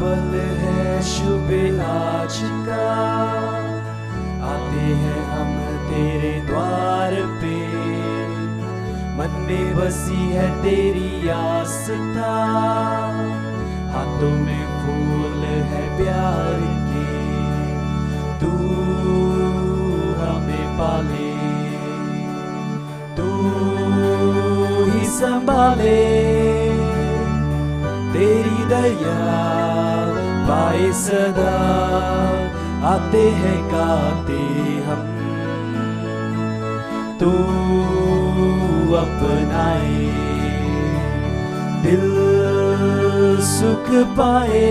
पल है शुभ आज का, आते हैं हम तेरे द्वार पे, मन में बसी है तेरी आस्था, हाथों में फूल है प्यार के, तू हमें पाले, तू ही संभाले, तेरी दया पाए सदा, आते हैं गाते हम, तू अपनाए, दिल सुख पाए,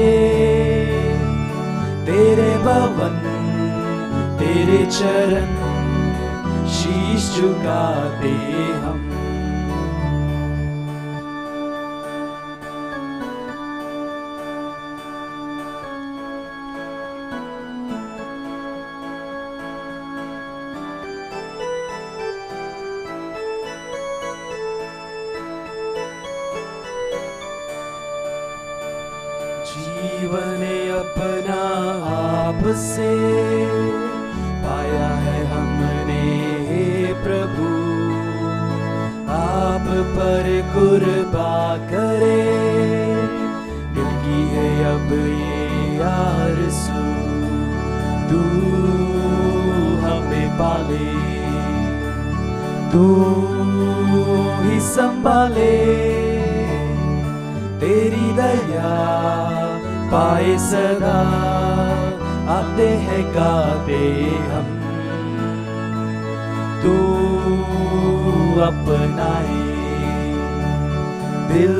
तेरे भवन तेरे चरण शीश झुकाते हम। जीवन अपना आपसे पाया है हमने, हे प्रभु आप पर कुर्बा करे, दिल की है अब ये आरज़ू, तू हमें पाले, तू ही संभाले, तेरी दया पाए सदा, आते हैं गाते हम, तू अपनाए, दिल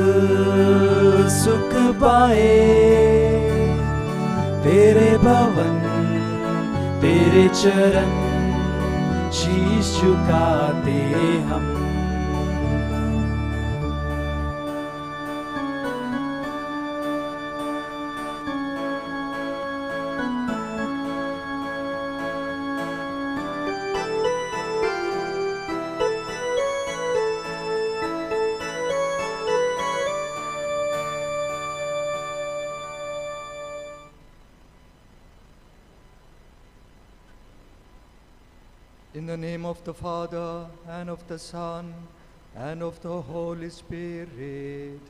सुख पाए, तेरे भवन तेरे चरण शीश झुकाते हम। In the name of the Father, and of the Son, and of the Holy Spirit.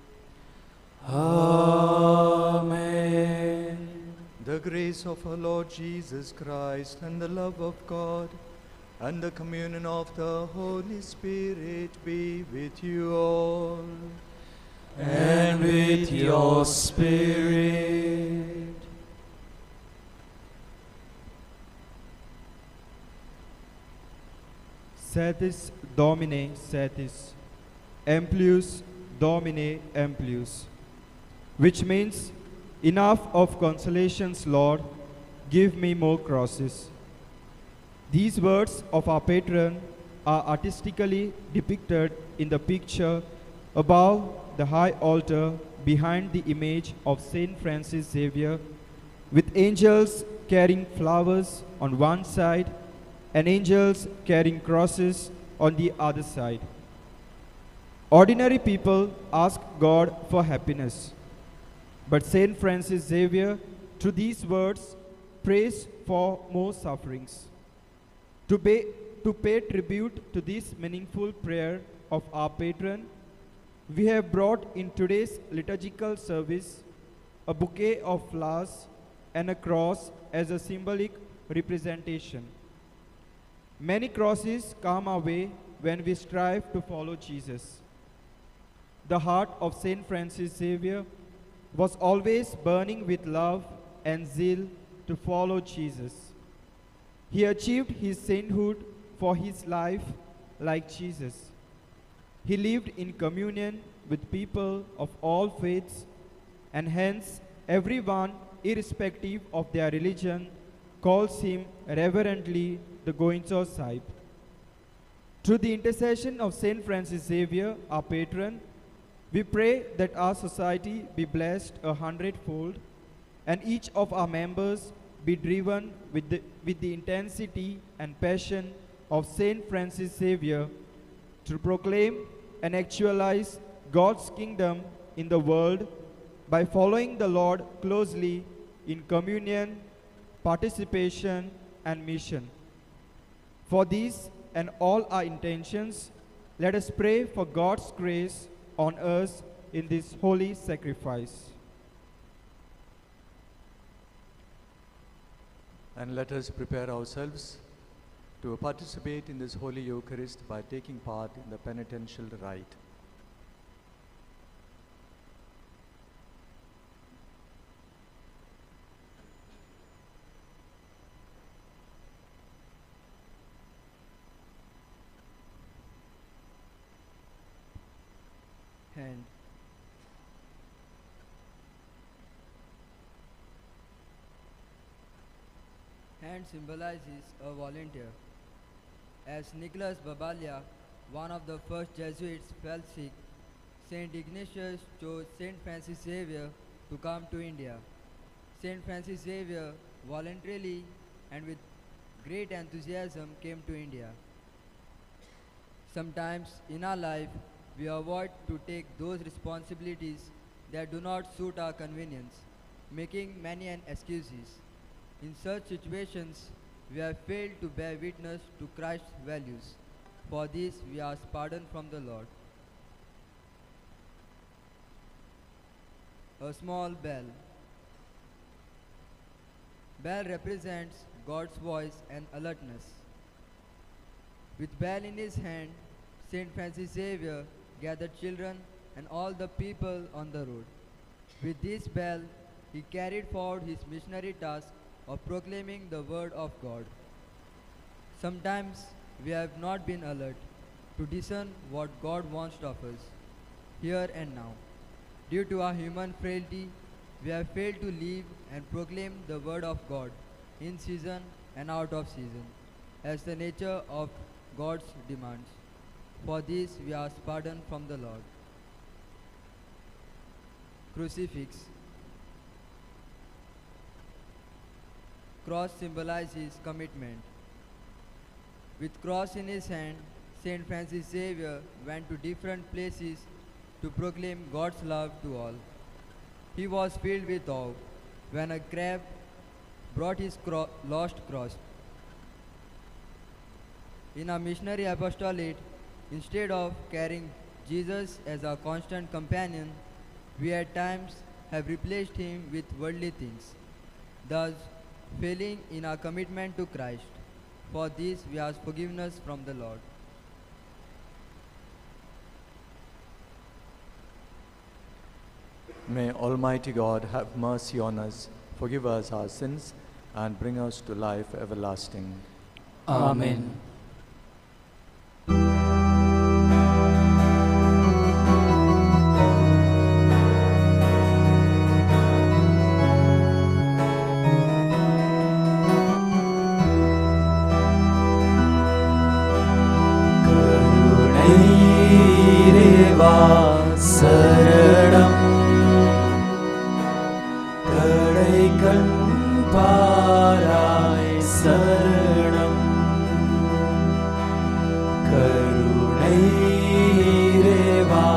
Amen. The grace of our Lord Jesus Christ, and the love of God, and the communion of the Holy Spirit be with you all. And with your spirit. Satis Domine Satis, Amplius Domine Amplius, which means, enough of consolations, Lord, give me more crosses. These words of our patron are artistically depicted in the picture above the high altar behind the image of Saint Francis Xavier, with angels carrying flowers on one side and angels carrying crosses on the other side. Ordinary people ask God for happiness, but Saint Francis Xavier, through these words, prays for more sufferings. To pay tribute to this meaningful prayer of our patron, we have brought in today's liturgical service a bouquet of flowers and a cross as a symbolic representation. Many crosses come our way when we strive to follow Jesus. The heart of Saint Francis Xavier was always burning with love and zeal to follow Jesus. He achieved his sainthood for his life like Jesus. He lived in communion with people of all faiths, and hence everyone, irrespective of their religion, calls him reverently the Goinzo Sahib. Through the intercession of Saint Francis Xavier, our patron, we pray that our society be blessed 100-fold, and each of our members be driven with the intensity and passion of Saint Francis Xavier to proclaim and actualize God's kingdom in the world by following the Lord closely in communion, participation, and mission. For these and all our intentions, let us pray for God's grace on us in this holy sacrifice. And let us prepare ourselves to participate in this Holy Eucharist by taking part in the penitential rite. Hand. Hand symbolizes a volunteer. As Nicholas Babalia, one of the first Jesuits, fell sick, Saint Ignatius chose Saint Francis Xavier to come to India. Saint Francis Xavier voluntarily and with great enthusiasm came to India. Sometimes in our life, we avoid to take those responsibilities that do not suit our convenience, making many an excuses. In such situations, we have failed to bear witness to Christ's values. For this, we ask pardon from the Lord. A small bell. Bell represents God's voice and alertness. With bell in his hand, Saint Francis Xavier gathered children and all the people on the road. With this bell, he carried forward his missionary task of proclaiming the word of God. Sometimes we have not been alert to discern what God wants of us, here and now. Due to our human frailty, we have failed to live and proclaim the word of God in season and out of season, as the nature of God's demands. For this we ask pardon from the Lord. Crucifix. Cross symbolizes commitment. With cross in his hand, Saint Francis Xavier went to different places to proclaim God's love to all. He was filled with awe when a crab brought his lost cross. In our missionary apostolate, instead of carrying Jesus as our constant companion, we at times have replaced him with worldly things, thus failing in our commitment to Christ. For this we ask forgiveness from the Lord. May Almighty God have mercy on us, forgive us our sins, and bring us to life everlasting. Amen. சரணம் கடைக்கண் பாராய் சரணம் கருணை இறைவா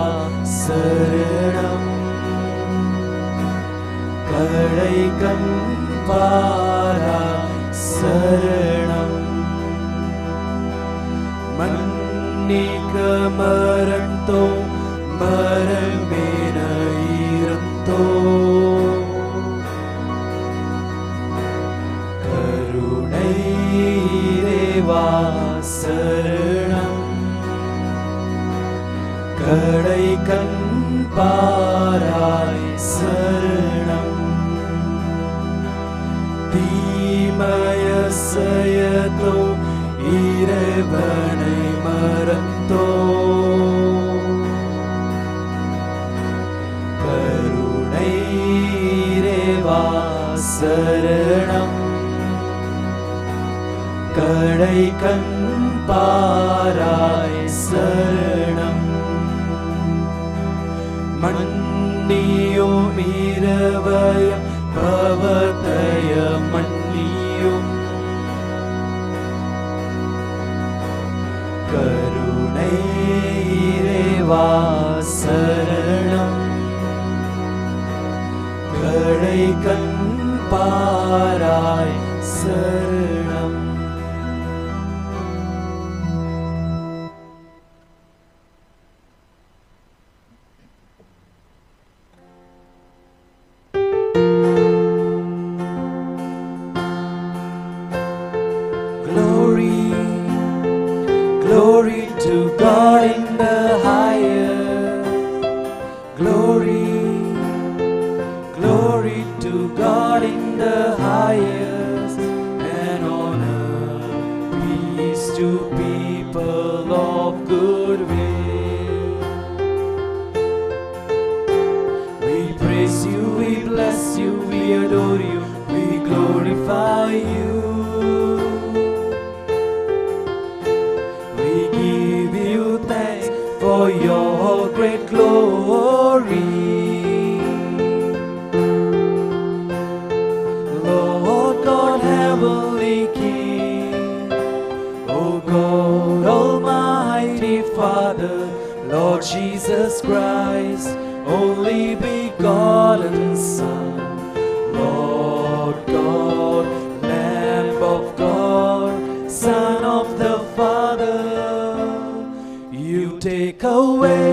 சரணம் கடைக்கண் பாராய் சரணம் மன்னிக்க மறந்தோம் மரமேன இருந்தோ கருணை இறைவா சரணம் கடைக்கண் பாராய் சரணம் தீமய செயதோ இறைவனை மறந்தோ சரணம் கடைக்கண் பாராய் சரணம் மன்னியும் இரவயம் பவதய மன்னியும் கருணை இறைவா சரணம் കൺപാരായി ശരണം. Glory, glory to God in the highest. Glory, glory to God in the highest. And on earth peace to people of good will. We praise you, we bless you, we adore you, we glorify you. We give you thanks for your great glory. Lord God, heavenly King, O God, Almighty Father, Lord Jesus Christ, only begotten Son, Lord God, Lamb of God, Son of the Father. You take away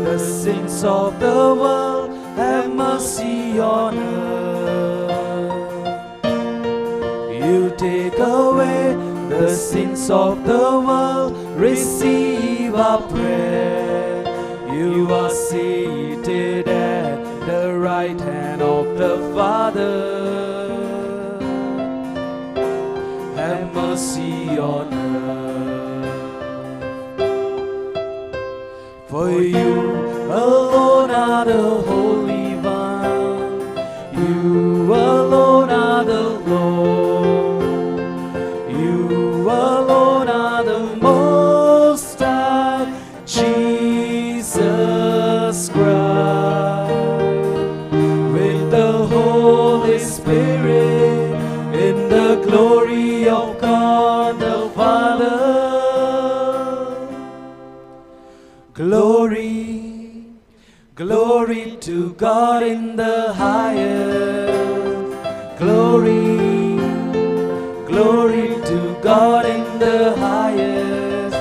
the sins of the world, have mercy on us. You take away the sins of the world, receive our prayer. You are seated at the right hand of the Father. Have mercy on us. For you alone are the Holy One. You alone are the Lord. You alone are the Most High, Jesus Christ. With the Holy Spirit, in the glory of God the Father. Glory, glory to God in the highest. Glory, glory to God in the highest.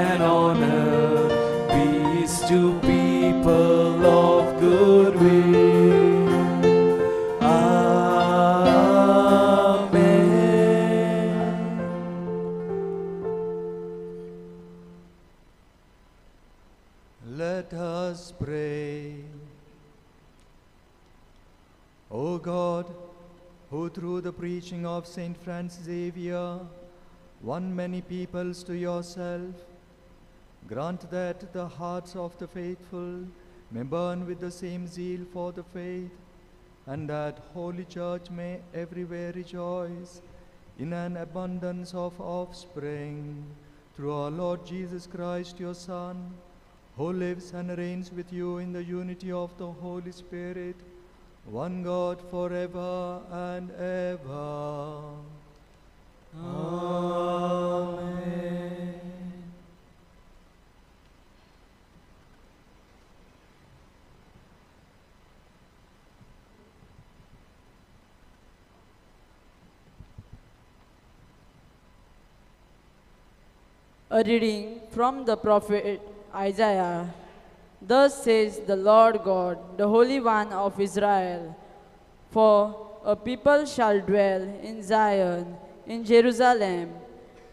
And on earth peace to people of good will. Amen. Let us pray. O God, who through the preaching of Saint Francis Xavier won many peoples to yourself, grant that the hearts of the faithful may burn with the same zeal for the faith, and that Holy Church may everywhere rejoice in an abundance of offspring, through our Lord Jesus Christ, your Son, who lives and reigns with you in the unity of the Holy Spirit, one God forever and ever. Amen. A reading from the prophet Isaiah. Thus says the Lord God, the Holy One of Israel, for a people shall dwell in Zion, in Jerusalem.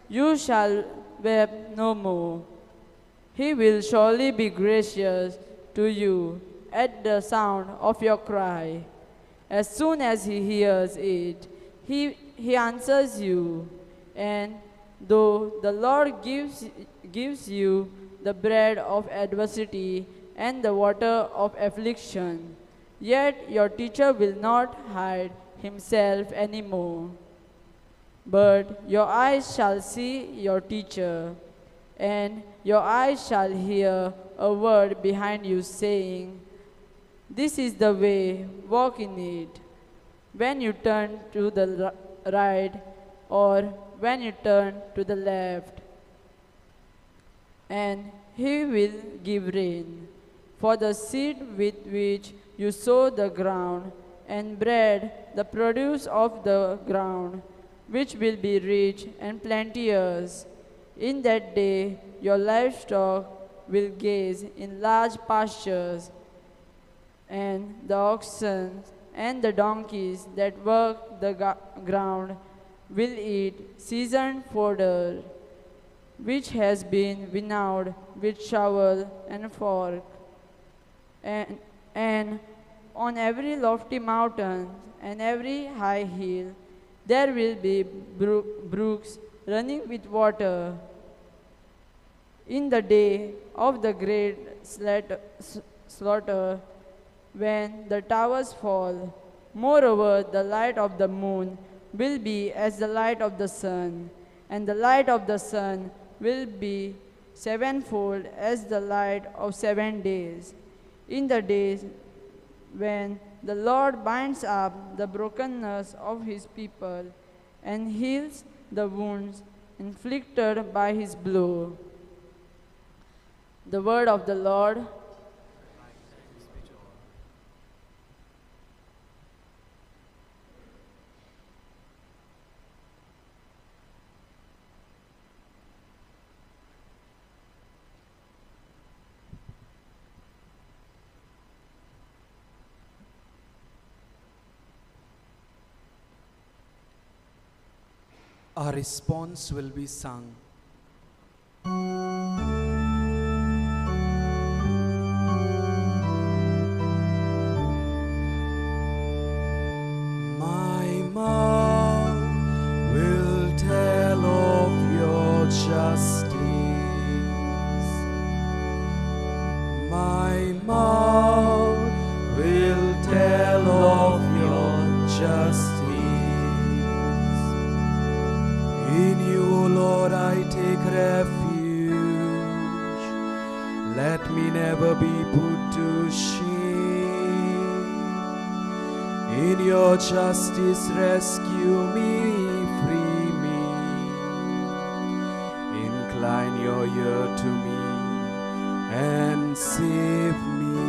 You shall weep no more. He will surely be gracious to you at the sound of your cry. As soon as he hears it, he answers you. And though the Lord gives you the bread of adversity and the water of affliction, yet your teacher will not hide himself anymore. But your eyes shall see your teacher, and your eyes shall hear a word behind you saying, "This is the way, walk in it." When you turn to the right, or when you turn to the left, and he will give rain for the seed with which you sow the ground, and bread, the produce of the ground, which will be rich and plenteous. In that day your livestock will gaze in large pastures, and the oxen and the donkeys that work the ground will eat seasoned fodder, which has been winnowed with shovel and fork. And on every lofty mountain and every high hill there will be brooks running with water. In the day of the great slaughter, when the towers fall, moreover, the light of the moon will be as the light of the sun, and the light of the sun will be sevenfold as the light of 7 days. In the days when the Lord binds up the brokenness of his people and heals the wounds inflicted by his blow. The word of the Lord. Our response will be sung. My mouth will tell of your justice. My mouth will tell of your justice. In you, O Lord, I take refuge. Let me never be put to shame. In your justice, rescue me, free me. Incline your ear to me and save me.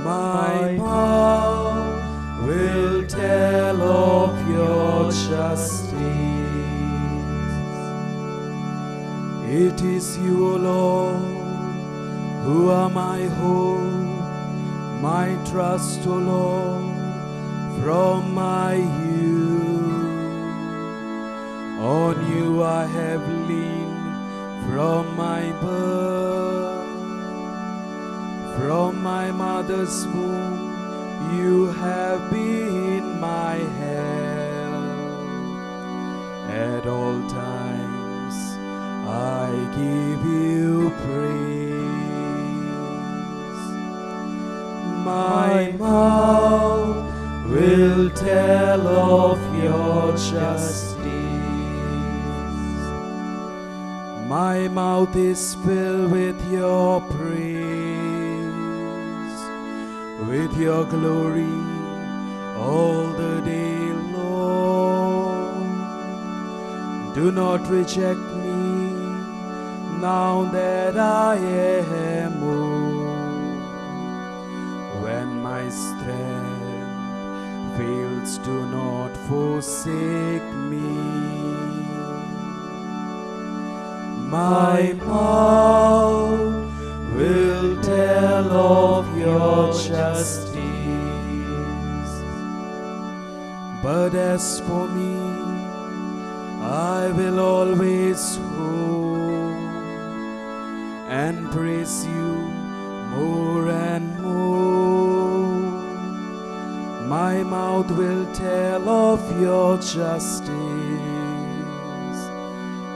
My mouth will tell of your justice. It is you, O Lord, who are my hope, my trust, O Lord, from my youth. On you I have leaned from my birth. From my mother's womb you have been my help. At all times I give you praise. My mouth will tell of your justice. My mouth is filled with your praise, with your glory all the day long. Do not reject me now that I am old. When my strength fails, do not forsake me. My mouth will tell of your justice. But as for me, I will always hope and praise you more and more. My mouth will tell of your justice,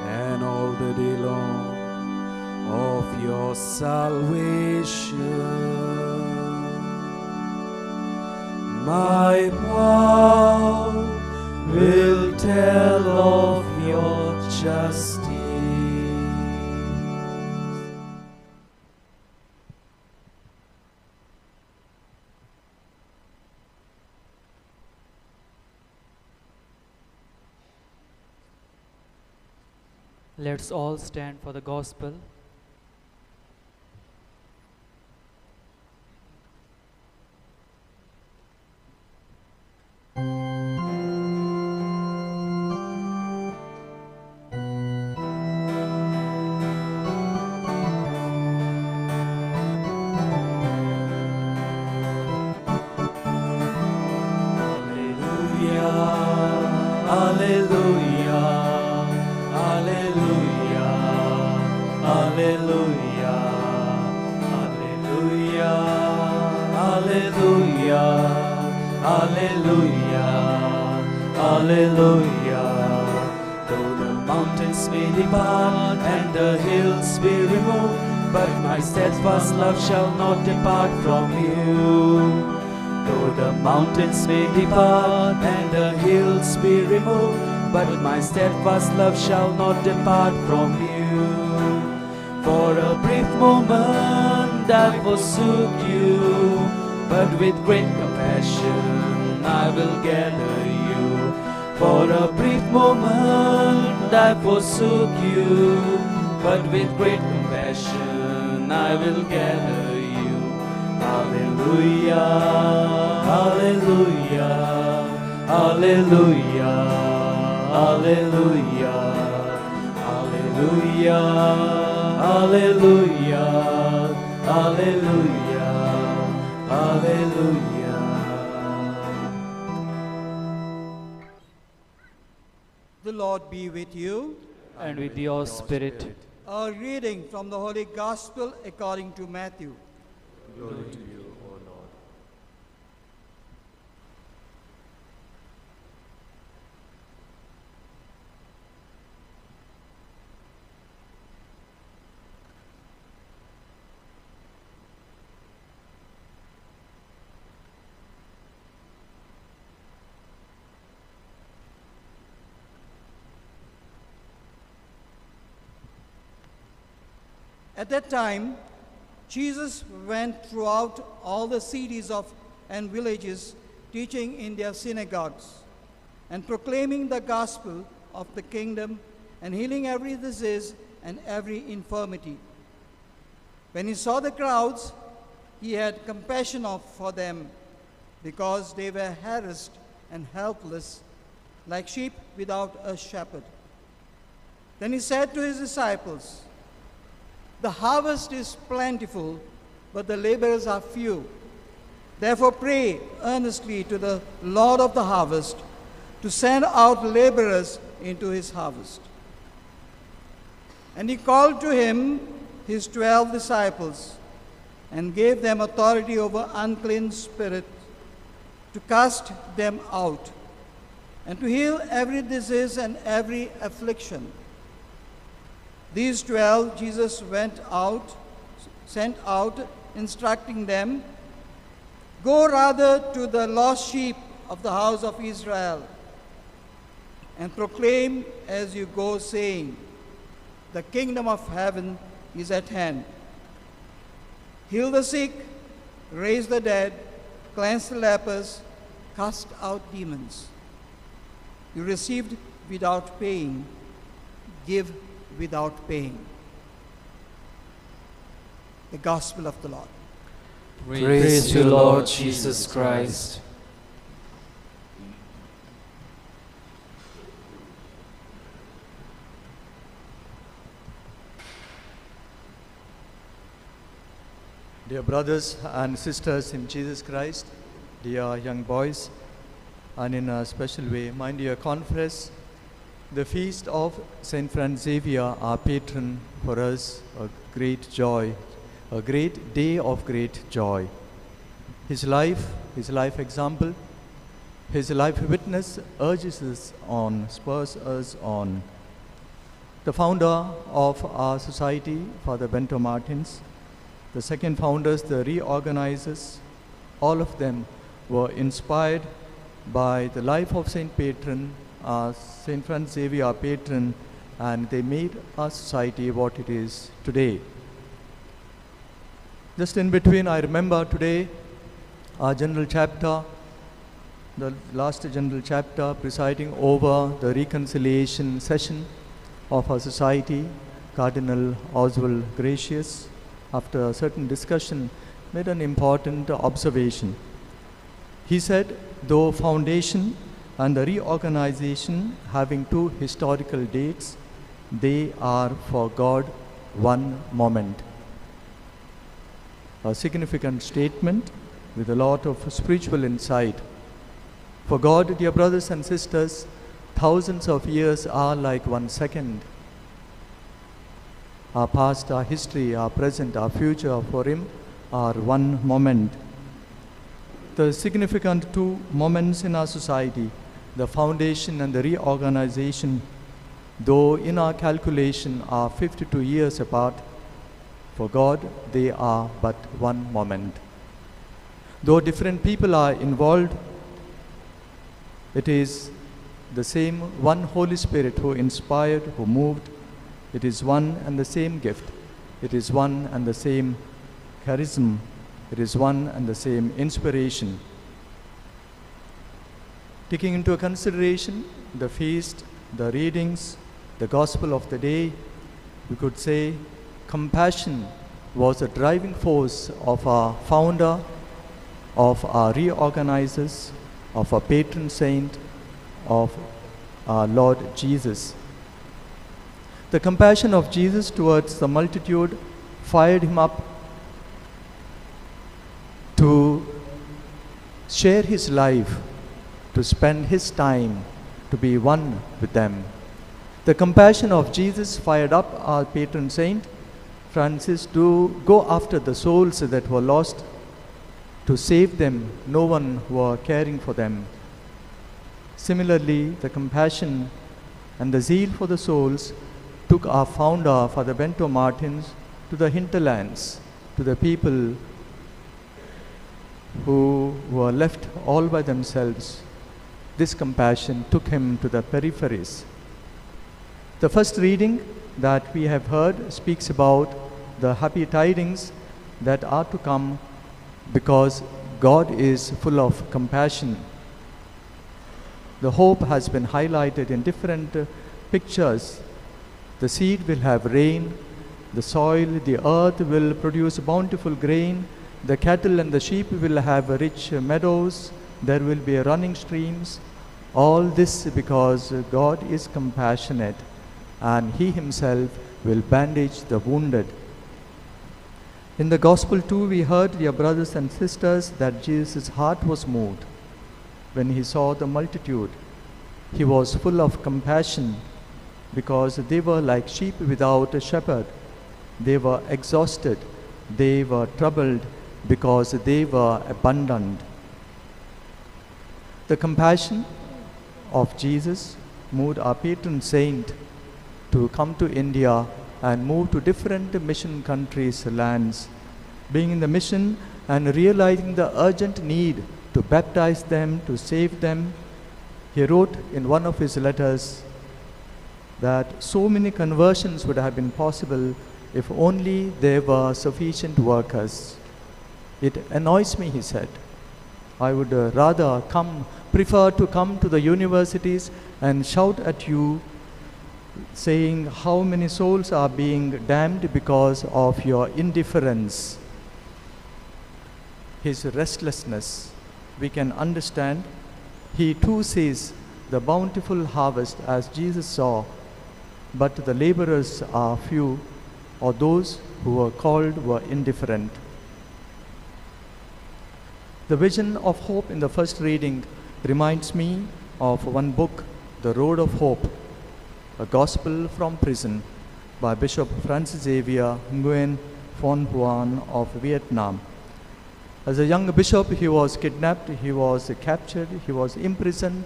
and all the day long of your salvation. My mouth will tell of your justice. Let's all stand for the gospel. Hallelujah, Hallelujah, Hallelujah, Hallelujah, Hallelujah. Though the mountains may depart and the hills be removed, but my steadfast love shall not depart from you. Though the mountains may depart and the hills be removed, but my steadfast love shall not depart from you. For a brief moment I forsook you, but with great compassion I will gather you. For a brief moment I forsook you, but with great compassion I will gather you. Hallelujah, Hallelujah, Hallelujah, Hallelujah, Hallelujah, Hallelujah, Hallelujah, Hallelujah. The Lord be with you. And with your spirit. A reading from the Holy Gospel according to Matthew. Glory to you, O Lord. At that time, Jesus went throughout all the cities and villages, teaching in their synagogues, and proclaiming the gospel of the kingdom, and healing every disease and every infirmity. When he saw the crowds, he had compassion for them, because they were harassed and helpless, like sheep without a shepherd. Then he said to his disciples, "The harvest is plentiful, but the laborers are few. Therefore pray earnestly to the Lord of the harvest to send out laborers into his harvest." And he called to him his 12 disciples and gave them authority over unclean spirits to cast them out and to heal every disease and every affliction. These 12 Jesus sent out, instructing them, "Go rather to the lost sheep of the house of Israel, and proclaim as you go, saying, the kingdom of heaven is at hand. Heal the sick, raise the dead, cleanse the lepers, cast out demons. You received without paying, give without paying." The Gospel of the Lord. Praise to you, Lord Jesus Christ. Dear brothers and sisters in Jesus Christ, dear young boys, and in a special way, my dear confreres, the feast of St. Francis Xavier, our patron, for us a great joy, a great day of great joy. His life example, his life witness urges us on, spurs us on. The founder of our society, Father Bento Martins, the second founders, the reorganizers, all of them were inspired by the life of St. Francis Xavier, our patron, and they made our society what it is today. Just in between, I remember today our general chapter, the last general chapter, presiding over the reconciliation session of our society, Cardinal Oswald Gracious, after a certain discussion, made an important observation. He said, though foundation and the reorganization having two historical dates, they are for God one moment. A significant statement with a lot of spiritual insight. For God, dear brothers and sisters, thousands of years are like 1 second. Our past, our history, our present, our future for Him are one moment. The significant two moments in our society, the foundation and the reorganization, though in our calculation are 52 years apart, for God they are but one moment. Though different people are involved, it is the same one Holy Spirit who inspired, who moved. It is one and the same gift. It is one and the same charism. It is one and the same inspiration. Taking into consideration the feast, the readings, the gospel of the day, we could say compassion was the driving force of our founder, of our reorganizers, of our patron saint, of our Lord Jesus. The compassion of Jesus towards the multitude fired him up to share his life, to spend his time, to be one with them. The compassion of Jesus fired up our patron saint Francis to go after the souls that were lost, to save them, no one were caring for them. Similarly, the compassion and the zeal for the souls took our founder, Father Bento Martins, to the hinterlands, to the people who were left all by themselves. This compassion took him to the peripheries. The first reading that we have heard speaks about the happy tidings that are to come because God is full of compassion. The hope has been highlighted in different pictures. The seed will have rain, the soil, the earth will produce bountiful grain, the cattle and the sheep will have rich meadows, there will be running streams. All this because God is compassionate and He Himself will bandage the wounded. In the Gospel too, we heard, dear brothers and sisters, that Jesus' heart was moved when He saw the multitude. He was full of compassion because they were like sheep without a shepherd. They were exhausted. They were troubled because they were abandoned. The compassion of Jesus moved our patron saint to come to India and move to different mission countries, lands. Being in the mission and realizing the urgent need to baptize them, to save them, he wrote in one of his letters that so many conversions would have been possible if only there were sufficient workers. It annoys me, he said. I would rather prefer to come to the universities and shout at you saying how many souls are being damned because of your indifference. His restlessness, we can understand. He too sees the bountiful harvest as Jesus saw, but the laborers are few, or those who were called were indifferent. The vision of hope in the first reading reminds me of one book, The Road of Hope, a gospel from prison by Bishop Francis Xavier Nguyen Phan Huan of Vietnam. As a young bishop, he was kidnapped, he was captured, he was imprisoned,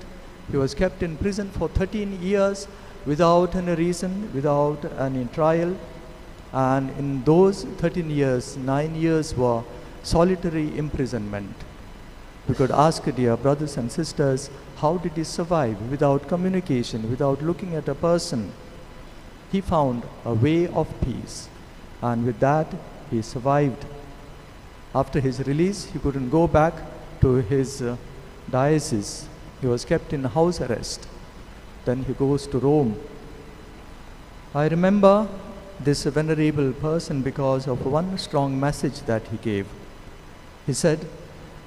he was kept in prison for 13 years without any reason, without any trial. And in those 13 years, 9 years were solitary imprisonment. We could ask, dear brothers and sisters, how did he survive without communication, without looking at a person? He found a way of peace, and with that, he survived. After his release, he couldn't go back to his diocese. He was kept in house arrest. Then he goes to Rome. I remember this venerable person because of one strong message that he gave. He said,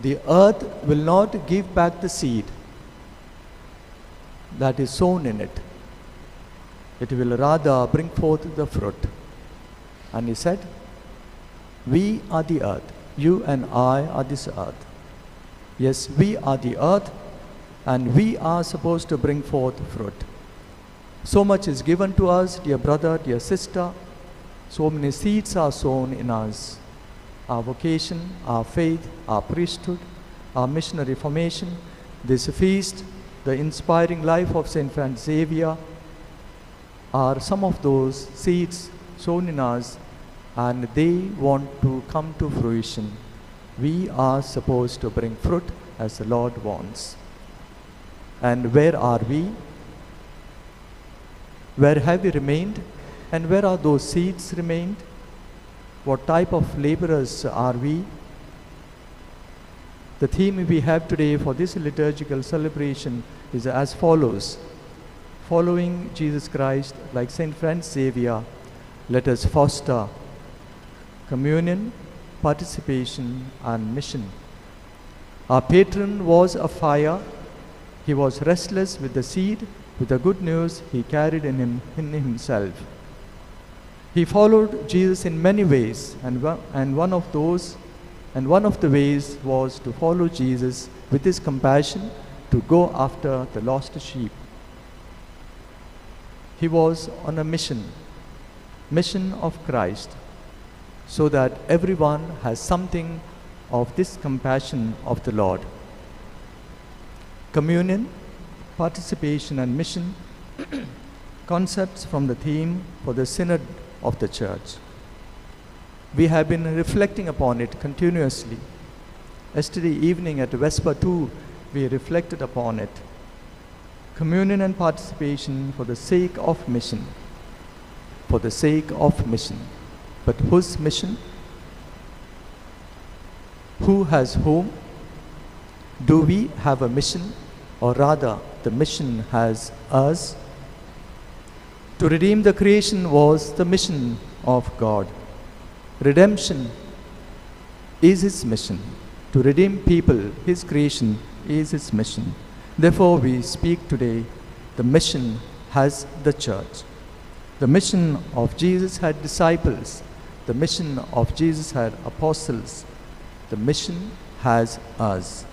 "The earth will not give back the seed that is sown in it. It will rather bring forth the fruit." And he said, "We are the earth. You and I are this earth. Yes, we are the earth, and we are supposed to bring forth fruit." So much is given to us, dear brother, dear sister. So many seeds are sown in us. Our vocation, our faith, our priesthood, our missionary formation, this feast, the inspiring life of St. Francis Xavier are some of those seeds sown in us, and they want to come to fruition. We are supposed to bring fruit as the Lord wants. And where are we? Where have we remained? And where are those seeds remained? What type of laborers are we? The theme we have today for this liturgical celebration is as follows. Following Jesus Christ like St. Francis Xavier, let us foster communion, participation, and mission. Our patron was a fire. He was restless with the seed, with the good news he carried in himself. He followed Jesus in many ways, and one of the ways was to follow Jesus with his compassion to go after the lost sheep. He was on a mission of Christ, so that everyone has something of this compassion of the Lord. Communion, participation, and mission, concepts from the theme for the Synod of the Church. We have been reflecting upon it continuously. Yesterday evening at Vesper 2, we reflected upon it. Communion and participation for the sake of mission. For the sake of mission. But whose mission? Who has whom? Do we have a mission, or rather the mission has us? To redeem the creation was the mission of God. Redemption is his mission. To redeem people, his creation, is his mission. Therefore, we speak today, the mission has the church. The mission of Jesus had disciples. The mission of Jesus had apostles. The mission has us.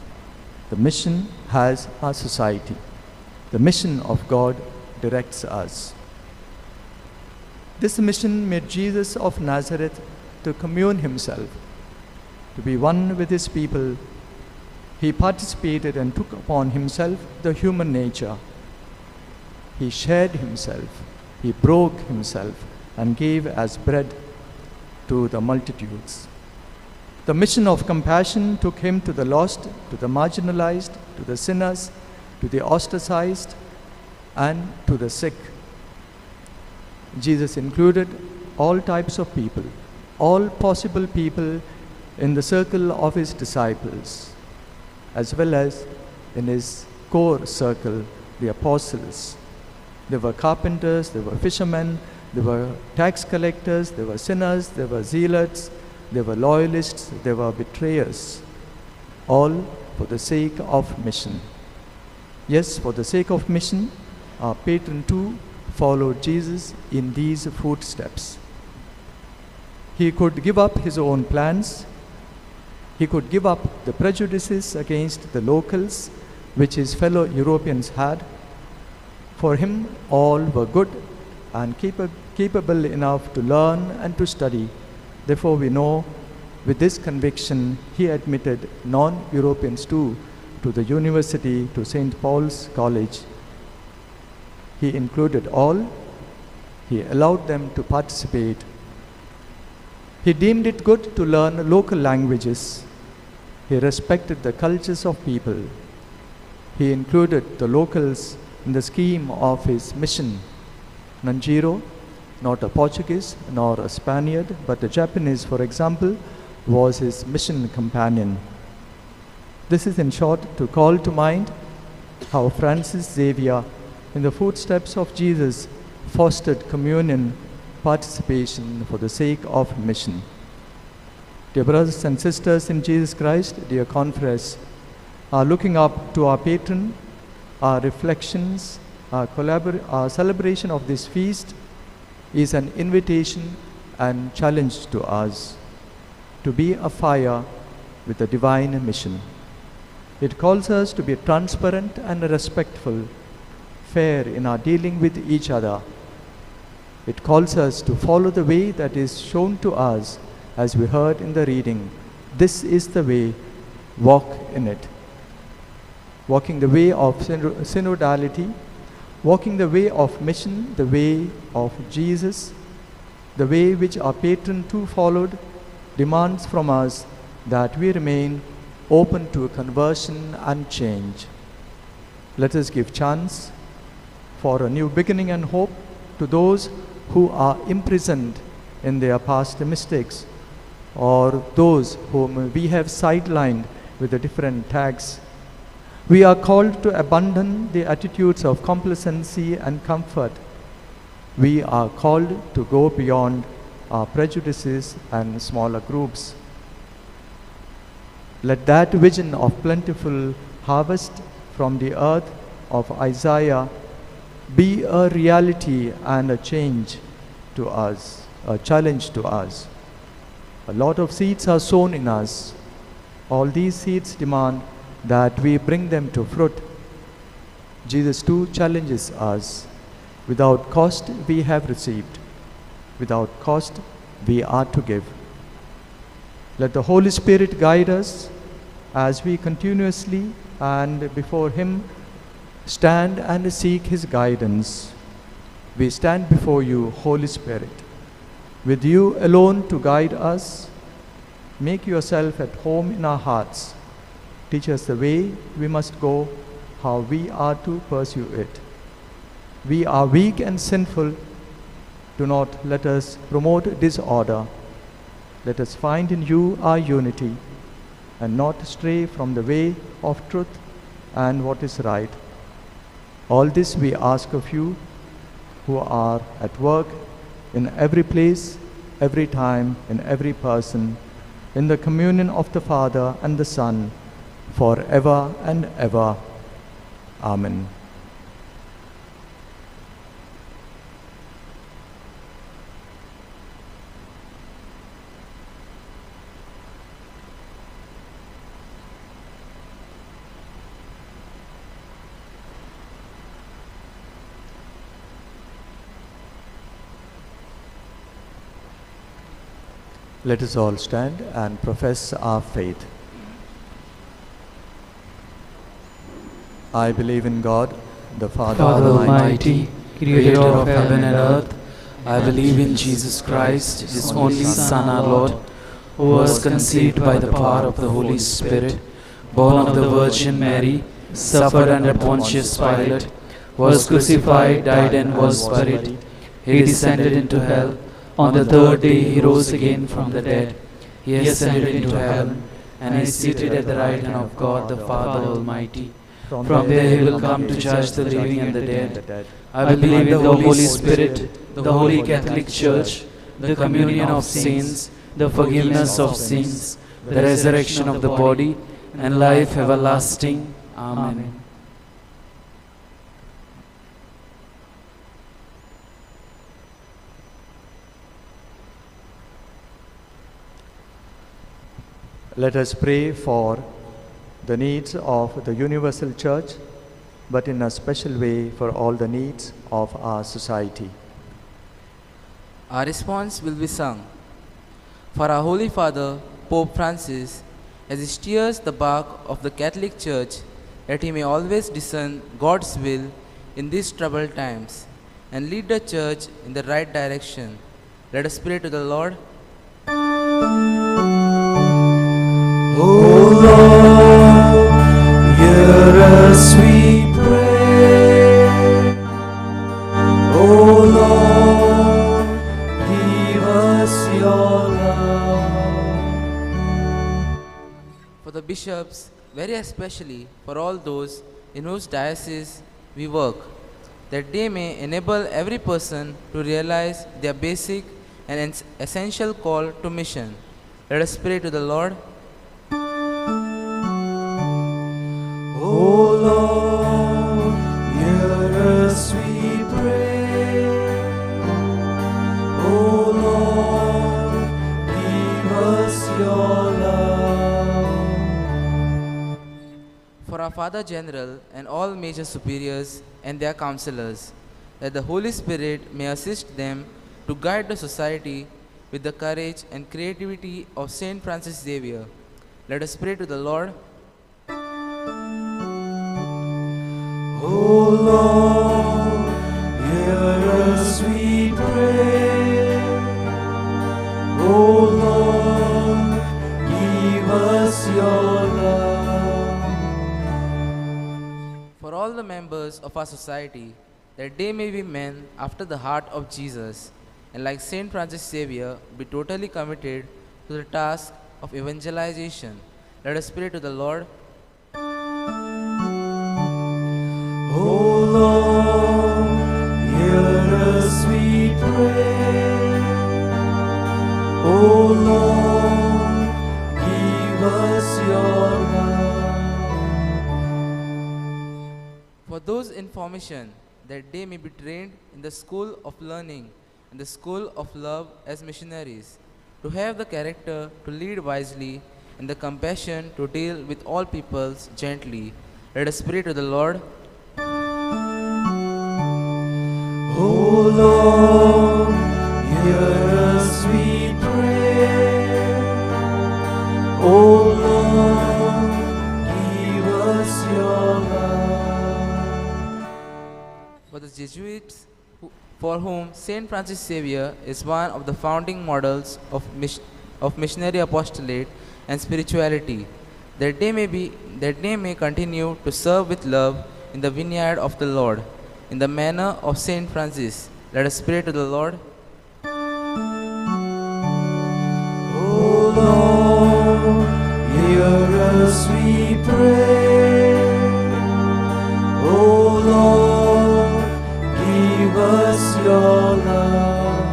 The mission has our society. The mission of God directs us. This mission made Jesus of Nazareth to commune himself, to be one with his people. He participated and took upon himself the human nature. He shared himself, he broke himself, and gave as bread to the multitudes. The mission of compassion took him to the lost, to the marginalized, to the sinners, to the ostracized, and to the sick. Jesus included all types of people, all possible people in the circle of his disciples, as well as in his core circle, the apostles. There were carpenters, there were fishermen, there were tax collectors, there were sinners, there were zealots, there were loyalists, there were betrayers, all for the sake of mission. Yes, for the sake of mission, our patron too followed Jesus in these footsteps. He could give up his own plans. He could give up the prejudices against the locals which his fellow Europeans had. For him, all were good and capable enough to learn and to study. Therefore, we know with this conviction, he admitted non-Europeans too to the university, to St. Paul's College. He included all. He allowed them to participate. He deemed it good to learn local languages. He respected the cultures of people. He included the locals in the scheme of his mission. Nanjiro, not a Portuguese nor a Spaniard, but a Japanese, for example, was his mission companion. This is in short to call to mind how Francis Xavier, in the footsteps of Jesus, fostered communion, participation for the sake of mission. Dear brothers and sisters in Jesus Christ, dear confreres, our looking up to our patron, our reflections, our celebration of this feast is an invitation and challenge to us to be a fire with a divine mission. It calls us to be transparent and respectful, fair in our dealing with each other. It calls us to follow the way that is shown to us as we heard in the reading. This is the way, walk in it. Walking the way of synodality, walking the way of mission, the way of Jesus, the way which our patron too followed, demands from us that we remain open to conversion and change. Let us give chance for a new beginning and hope to those who are imprisoned in their past mistakes, or those whom we have sidelined with the different tags. We are called to abandon the attitudes of complacency and comfort. We are called to go beyond our prejudices and smaller groups. Let that vision of plentiful harvest from the earth of Isaiah be a reality and a change to us, a challenge to us. A lot of seeds are sown in us. All these seeds demand that we bring them to fruit. Jesus too challenges us. Without cost we have received. Without cost we are to give. Let the Holy Spirit guide us as we continuously and before Him stand and seek His guidance. We stand before you, Holy Spirit, with you alone to guide us. Make yourself at home in our hearts. Teach us the way we must go, how we are to pursue it. We are weak and sinful. Do not let us promote disorder. Let us find in you our unity and not stray from the way of truth and what is right. All this we ask of you who are at work in every place, every time, in every person, in the communion of the Father and the Son, forever and ever. Amen. Let us all stand and profess our faith. I believe in God, the Father Almighty, creator of heaven and earth. I believe in Jesus Christ, His only Son, our Lord, who was conceived by the power of the Holy Spirit, born of the Virgin Mary, suffered under Pontius Pilate, was crucified, died, and was buried. He descended into hell. On the third day He rose again from the dead. He ascended into heaven, and is seated at the right hand of God the Father Almighty. From there He will come to judge the living and the dead. I believe in the Holy Spirit, the Holy Catholic Church, the communion of saints, the forgiveness of sins, the resurrection of the body, and life everlasting. Amen. Let us pray for the needs of the universal church, but in a special way for all the needs of our society. Our response will be sung. For our Holy Father, Pope Francis, as he steers the bark of the Catholic Church, that he may always discern God's will in these troubled times and lead the Church in the right direction. Let us pray to the Lord. O Lord, hear us we pray. O Lord, give us your love. For the bishops, very especially for all those in whose diocese we work, that they may enable every person to realize their basic and essential call to mission. Let us pray to the Lord. O Lord, hear us we pray. O Lord, give us your love. For our Father General and all major superiors and their counselors, that the Holy Spirit may assist them to guide the society with the courage and creativity of Saint Francis Xavier. Let us pray to the Lord. O Lord, hear us, we pray. O Lord, give us your love. For all the members of our society, that they may be men after the heart of Jesus, and like Saint Francis Xavier, be totally committed to the task of evangelization. Let us pray to the Lord. O Lord, hear us, we pray. O Lord, give us your love. For those in formation, that they may be trained in the school of learning and the school of love as missionaries, to have the character to lead wisely and the compassion to deal with all peoples gently. Let us pray to the Lord. O Lord, hear us, we pray. O Lord, give us your love. For the Jesuits, for whom Saint Francis Xavier is one of the founding models of missionary apostolate and spirituality, that they may continue to serve with love in the vineyard of the Lord, in the manner of Saint Francis. Let us pray to the Lord. O Lord, hear us, we pray. O Lord, give us your love.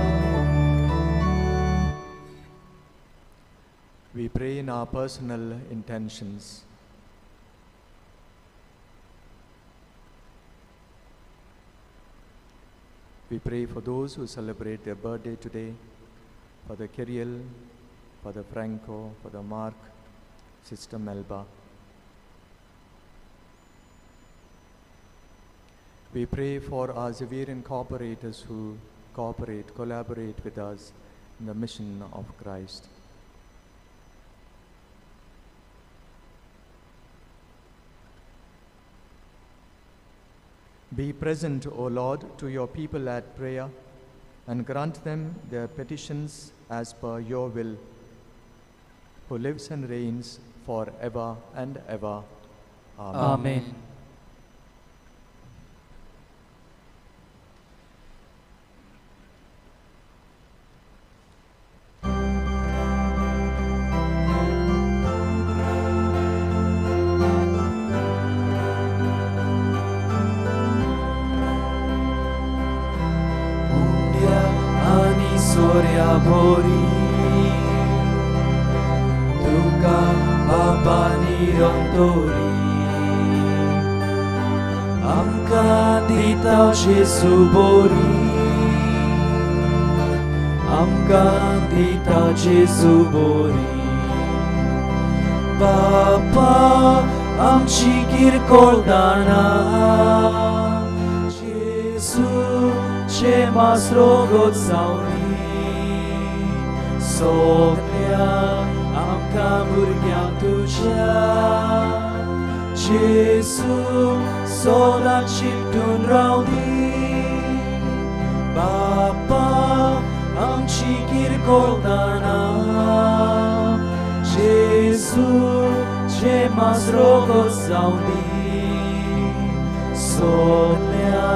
We pray in our personal intentions. We pray for those who celebrate their birthday today, for the Kirill, for the Franco, for the Mark, Sister Melba. We pray for our Xaverian cooperators who collaborate with us in the mission of Christ. Be present, O Lord, to your people at prayer, and grant them their petitions as per your will, who lives and reigns forever and ever. Amen. Amen. Soria bori Duka babani rontori Amka dita Jesu bori Amka dita Jesu bori Papa amci kirkoldana Jesu ce mas rogot sauni Soplia amka burgyam tuja Jesu soda chiptun raudi Bapa amci kirkoldana Jesu ce mas rogot sauni Soplia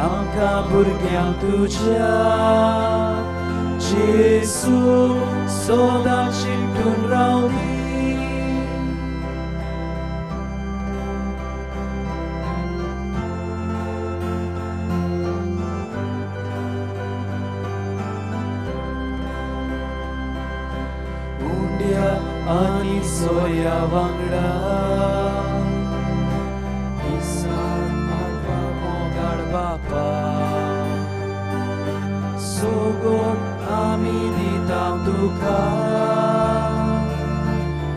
amka burgyam tuja Jesu soda chiptun raudi Undia ani soya vangda Isan alva mogad bapa Sogod ami ditam duka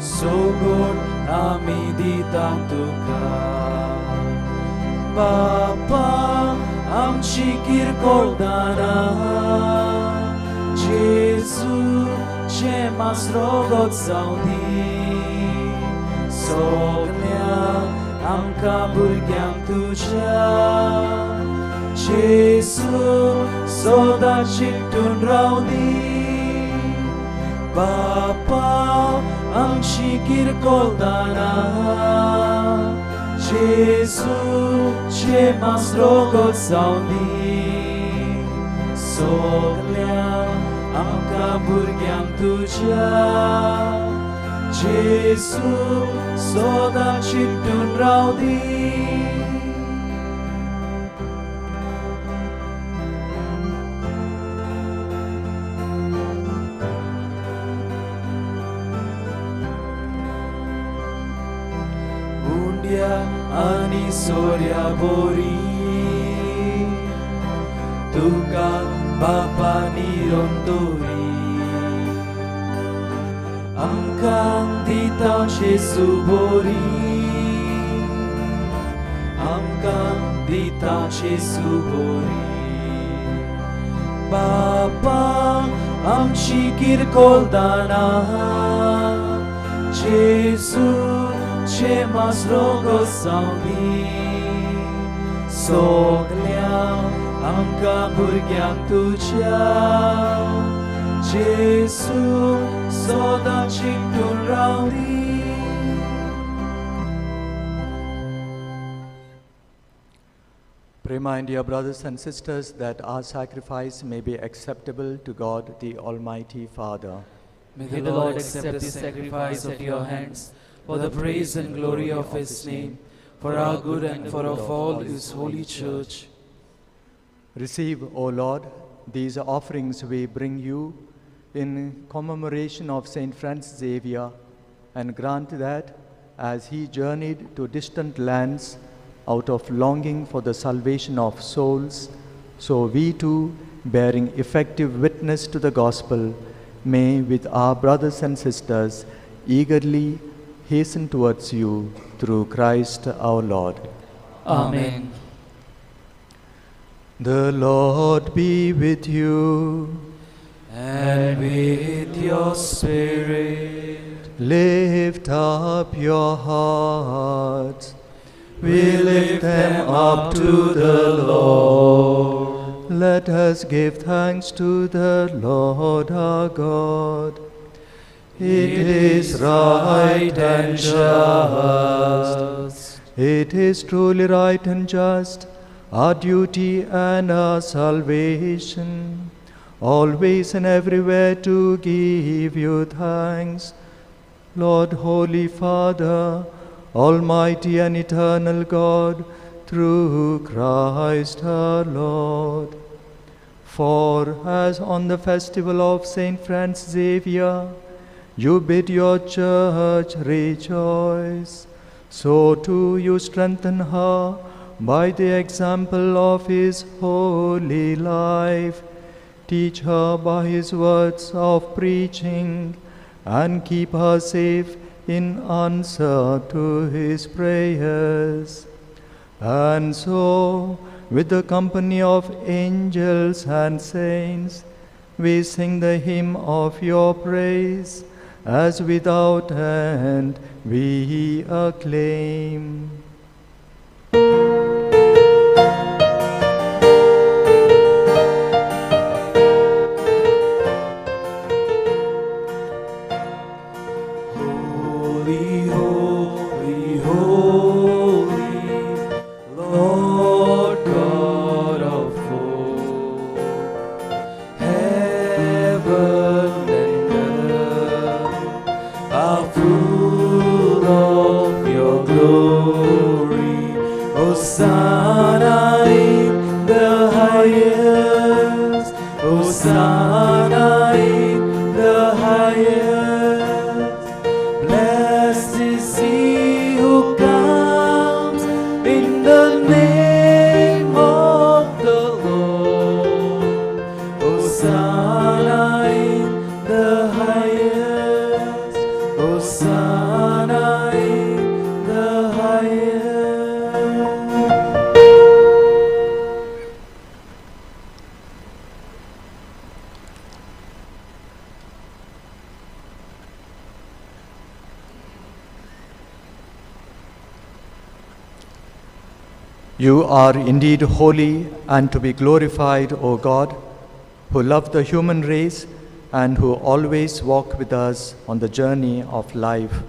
Sogod ami ditam duka Bapa amci kirkoldana Jezu, Cię ma srogot saudi. Soglia, amka burgyam tuja. Jesu, soda chittun raudi. Bapa, ang shikir koldana. Jesu, Cię ma srogot saudi. Soglia, amka burgyam tuja. Jesu, soda chittun raudi. Undia ani sorya bori. Tuka Bapa nirontori. Amkang dita Jesu bori. Amkang dita Jesu bori. Bapa am shikir koldana. Jesu Cię ma srogo saudi. Soglia amka burgyam tuja. Jesu, soda chittun raudi. Pray, my dear brothers and sisters, that our sacrifice may be acceptable to God, the Almighty Father. May the Lord accept the sacrifice of your hands for the praise and glory of His name, for our good and for of all His holy church. Receive, O Lord, these offerings we bring you in commemoration of Saint Francis Xavier, and grant that, as he journeyed to distant lands out of longing for the salvation of souls, so we too, bearing effective witness to the gospel, may with our brothers and sisters eagerly hasten towards you through Christ our Lord. Amen. The Lord be with you. And with your spirit, Lift up your hearts. we lift them up to the Lord. Let us give thanks to the Lord our God. It is right and just. It is truly right and just, our duty and our salvation, always and everywhere to give you thanks, Lord, Holy Father, Almighty and eternal God, through Christ our Lord. For as on the festival of Saint Francis Xavier, you bid your church rejoice, so too you strengthen her by the example of his holy life. Teach her by his words of preaching, and keep her safe in answer to his prayers. And so, with the company of angels and saints, we sing the hymn of your praise, as without end we acclaim. Holy, holy, holy, Lord God of hosts, heaven and earth are full of your glory. Hosanna in the highest, Hosanna in the highest. Blessed is he who comes in the name of the Lord. Hosanna in the highest. Hosanna in the highest. You are indeed holy and to be glorified, O God, who love the human race and who always walk with us on the journey of life.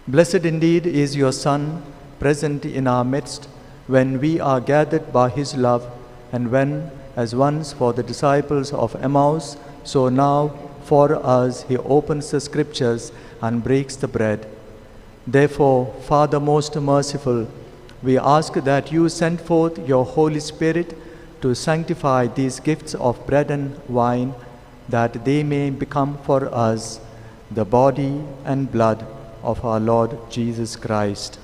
Blessed indeed is your Son, present in our midst, when we are gathered by his love, and when, as once for the disciples of Emmaus, so now for us he opens the scriptures and breaks the bread. Therefore, Father most merciful, we ask that you send forth your Holy Spirit to sanctify these gifts of bread and wine, that they may become for us the body and blood of our Lord Jesus Christ.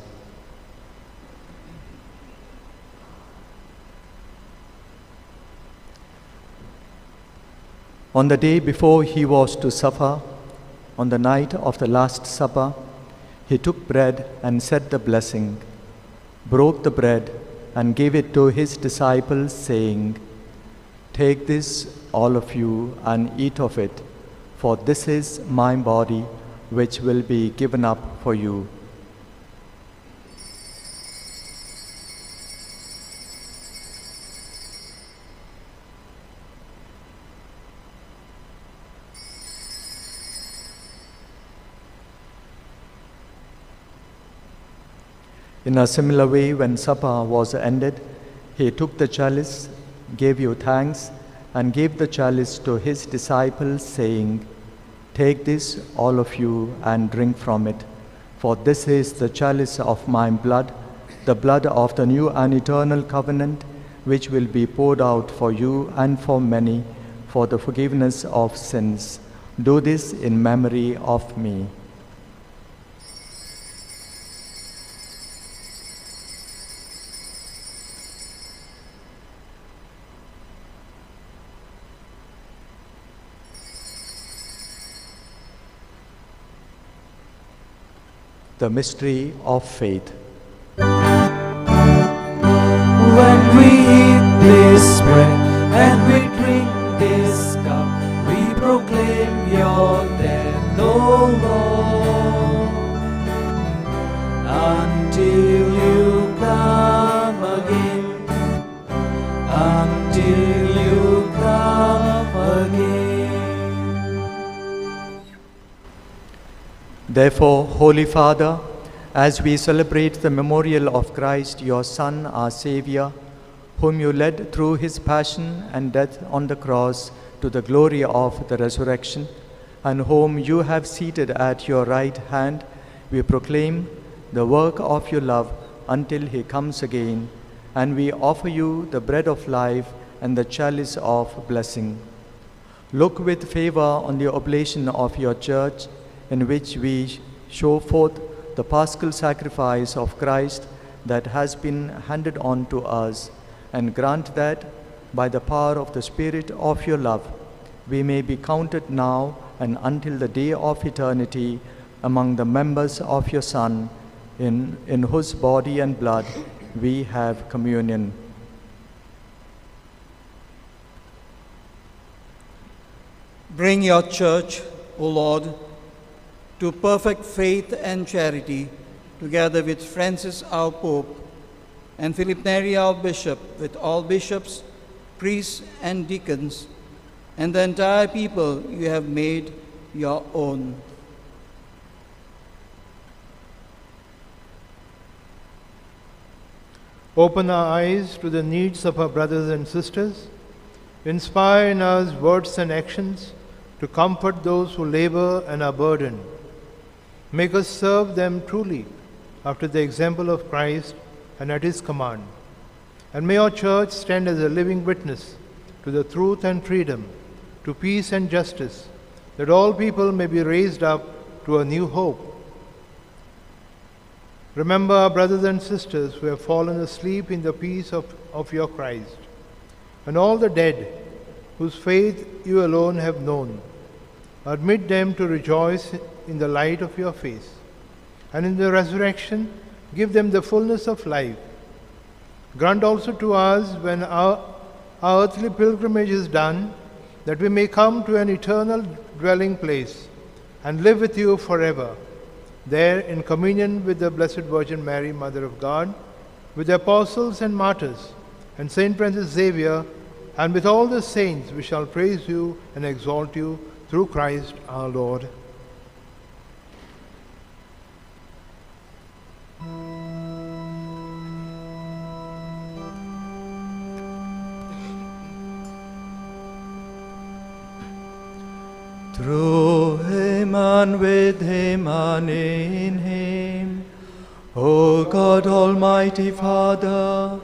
On the day before he was to suffer, on the night of the Last Supper, he took bread and said the blessing, broke the bread and gave it to his disciples, saying, "Take this, all of you, and eat of it, for this is my body, which will be given up for you." In a similar way, when supper was ended, he took the chalice, gave you thanks, and gave the chalice to his disciples, saying, "Take this, all of you, and drink from it, for this is the chalice of my blood, the blood of the new and eternal covenant, which will be poured out for you and for many for the forgiveness of sins. Do this in memory of me." The mystery of faith. When we eat this bread and we drink this cup, we proclaim your death, O Lord, until you come again, until you come again. Therefore, Holy Father, as we celebrate the memorial of Christ, your Son, our Savior, whom you led through his passion and death on the cross to the glory of the resurrection, and whom you have seated at your right hand, we proclaim the work of your love until he comes again, and we offer you the bread of life and the chalice of blessing. Look with favor on the oblation of your church, in which we show forth the paschal sacrifice of Christ that has been handed on to us, and grant that, by the power of the Spirit of your love, we may be counted now and until the day of eternity among the members of your Son, in whose body and blood we have communion. Bring your church, O Lord, to perfect faith and charity, together with Francis our Pope, and Philip Neri our Bishop, with all bishops, priests, and deacons, and the entire people you have made your own. Open our eyes to the needs of our brothers and sisters. Inspire in us words and actions to comfort those who labor and are burdened. Make us serve them truly after the example of Christ and at his command. And may our church stand as a living witness to the truth and freedom, to peace and justice, that all people may be raised up to a new hope. Remember our brothers and sisters who have fallen asleep in the peace of your Christ, and all the dead whose faith you alone have known. Admit them to rejoice in the light of your face, and in the resurrection give them the fullness of life. Grant also to us, when our earthly pilgrimage is done, that we may come to an eternal dwelling place and live with you forever, there in communion with the Blessed Virgin Mary, Mother of God, with the apostles and martyrs, and Saint Francis Xavier, and with all the saints, we shall praise you and exalt you through Christ our Lord. Through him and with him and in him, O God Almighty Father,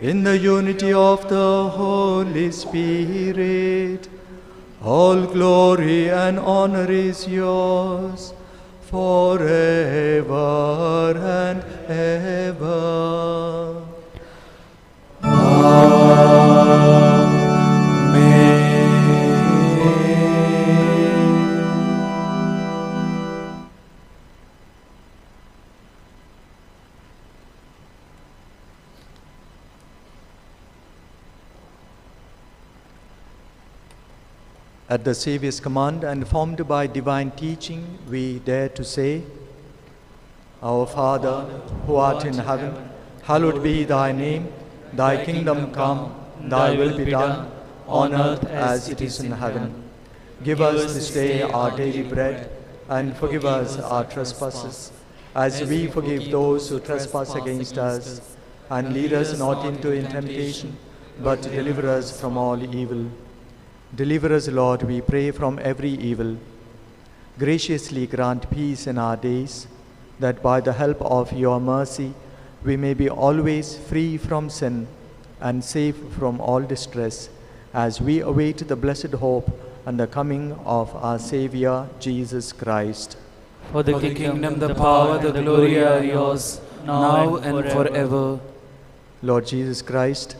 in the unity of the Holy Spirit, all glory and honor is yours forever and ever. At the Saviour's command and formed by divine teaching, we dare to say, Our Father, who art in heaven, hallowed be thy name. Thy kingdom come, thy will be done, on earth as it is in heaven. Give us this day our daily bread, and forgive us our trespasses, as we forgive those who trespass against us. And lead us not into temptation, but deliver us from all evil. Deliver us, Lord, we pray, from every evil. Graciously grant peace in our days, that by the help of your mercy we may be always free from sin and safe from all distress, as we await the blessed hope and the coming of our Saviour, Jesus Christ. For the kingdom, the power, the glory are yours, now and forever. Lord Jesus Christ,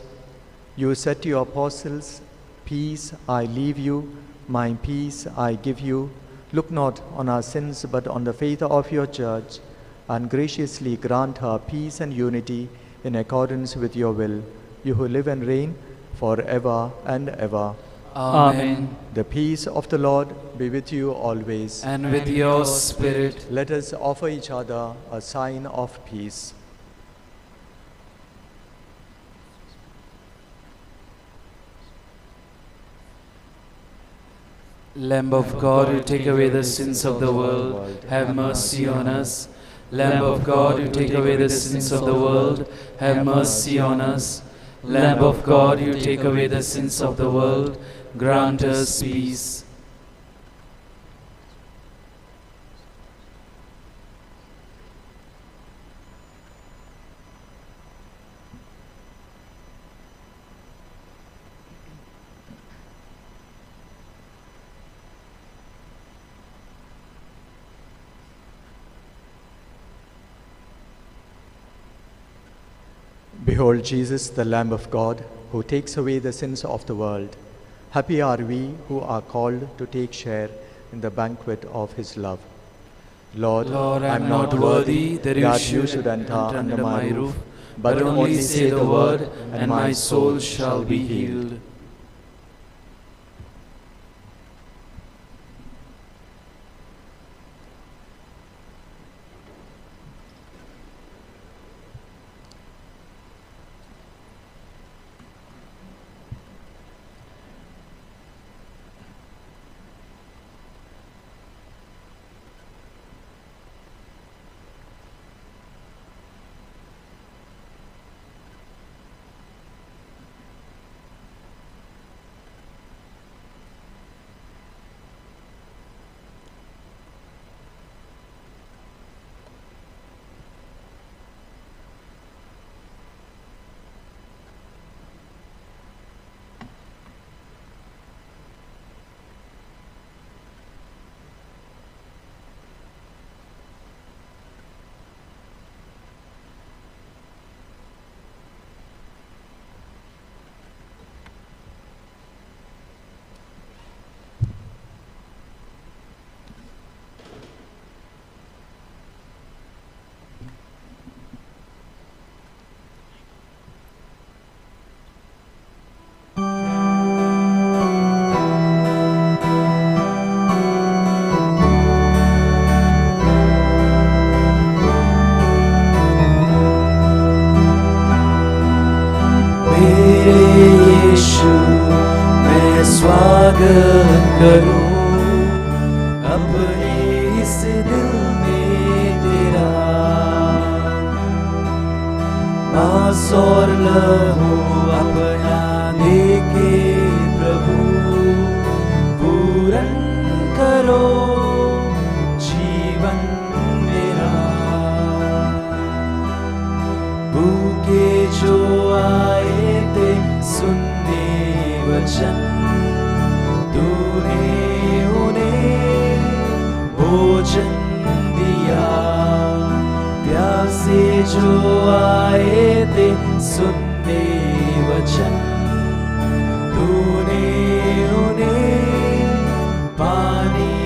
you said to your apostles, Peace I leave you, my peace I give you. Look not on our sins, but on the faith of your church, and graciously grant her peace and unity in accordance with your will, you who live and reign forever and ever. Amen. The peace of the Lord be with you always. And with your spirit. Let us offer each other a sign of peace. Lamb of God, who take away the sins of the world, have mercy on us. Lamb of God, who take away the sins of the world, have mercy on us. Lamb of God, who take away the sins of the world, grant us peace. Behold Jesus, the Lamb of God, who takes away the sins of the world. Happy are we who are called to take share in the banquet of his love. Lord, I am not worthy that you should enter under my roof, but only say the word, and my soul shall be healed. स्वागत करूं अपने इस दिल में तेरा। मांस और लहू अपना देके प्रभु पूरन करो जीवन मेरा। भूखे जो आए थे सुनने वचन तूने उन्हें भोजन दिया। प्यासे जो आए थे सुनने वचन तूने उन्हें पानी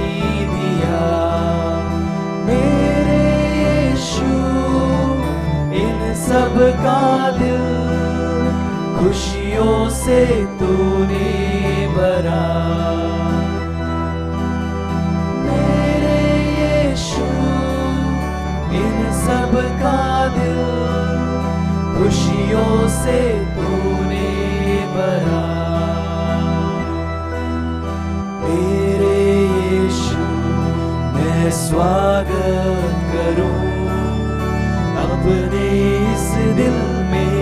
दिया। मेरे यीशु इन सब का दिल खुशियों से तूने भरा। मेरे यीशु इन सब का दिल खुशियों से तूने भरा। मेरे यीशु मैं स्वागत करूं अपने इस दिल में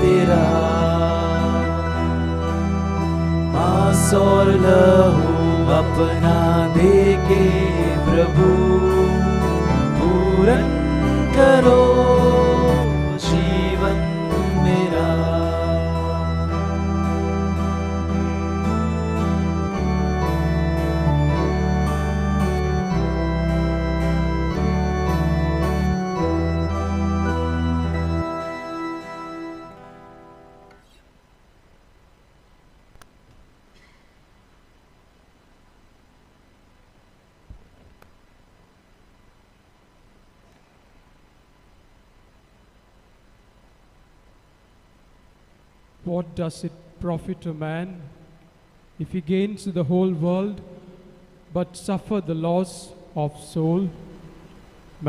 तेरा। मांस और लहू अपना देके प्रभु पूरन करो जीवन मेरा। What does it profit a man if he gains the whole world but suffer the loss of soul?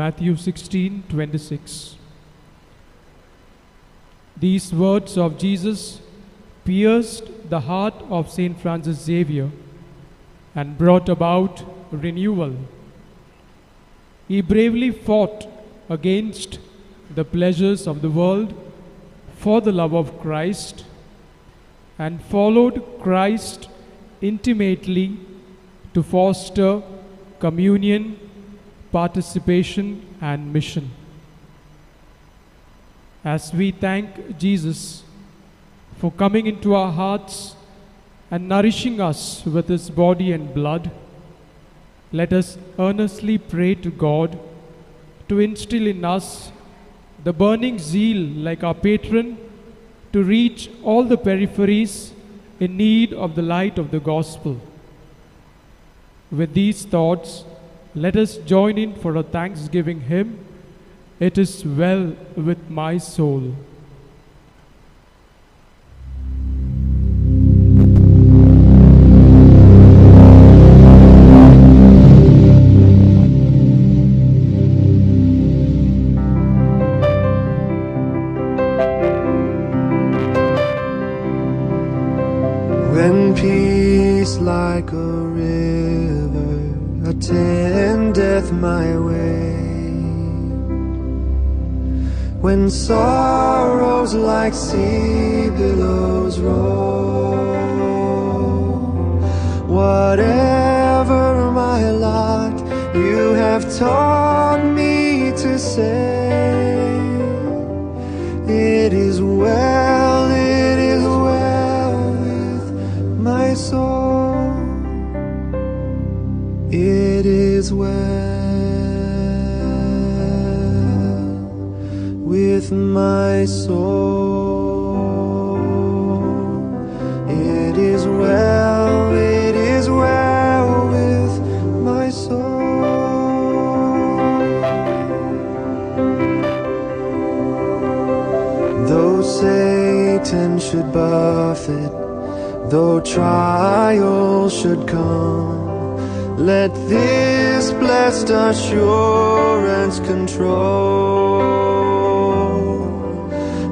Matthew 16:26. These words of Jesus pierced the heart of St. Francis Xavier and brought about renewal. He bravely fought against the pleasures of the world for the love of Christ and followed Christ intimately to foster communion, participation, and mission. As we thank Jesus for coming into our hearts and nourishing us with His body and blood, let us earnestly pray to God to instill in us the burning zeal like our patron to reach all the peripheries in need of the light of the gospel. With these thoughts, let us join in for a thanksgiving hymn, "It is well with my soul." When peace like a river attendeth my way, when sorrows like sea billows roll, whatever my lot, you have taught me to say, it is well, it is well with my soul. It is well with my soul. It is well, it is well with my soul. Though Satan should buffet, though trials should come, let this blessed assurance control,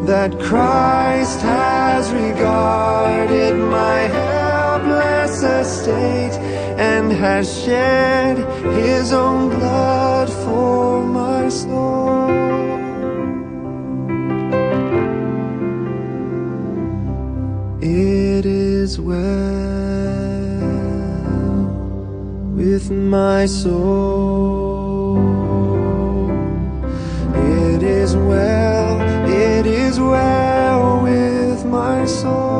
that Christ has regarded my helpless estate and has shed his own blood for my soul. It is well with my soul. It is well with my soul.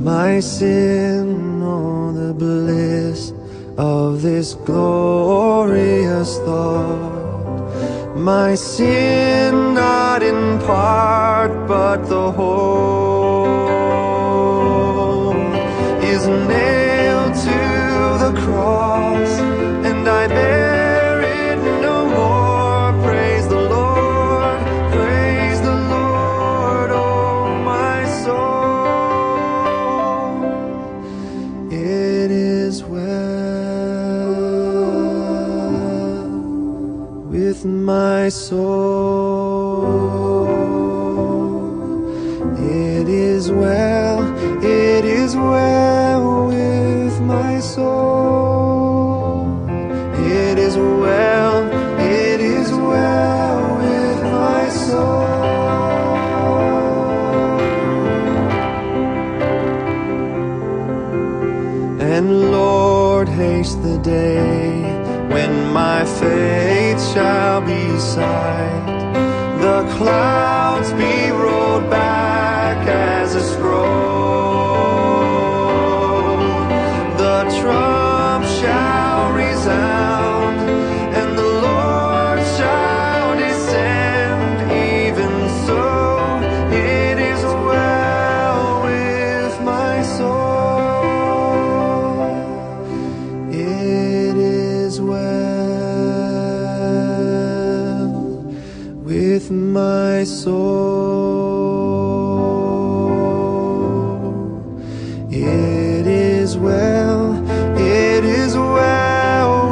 My sin, oh, the bliss of this glorious thought. My sin, not in part, but the whole, is nailed to the cross, and I bear it no more. Praise the Lord, oh my soul. It is well with my soul. It is well with my soul. It is well with my soul. And Lord, haste the day when my faith shall be sight, the clouds be rolled back as a scroll, the trump shall resound, and the Lord shall descend. Even so, it is well with my soul. It is well with my soul. It is well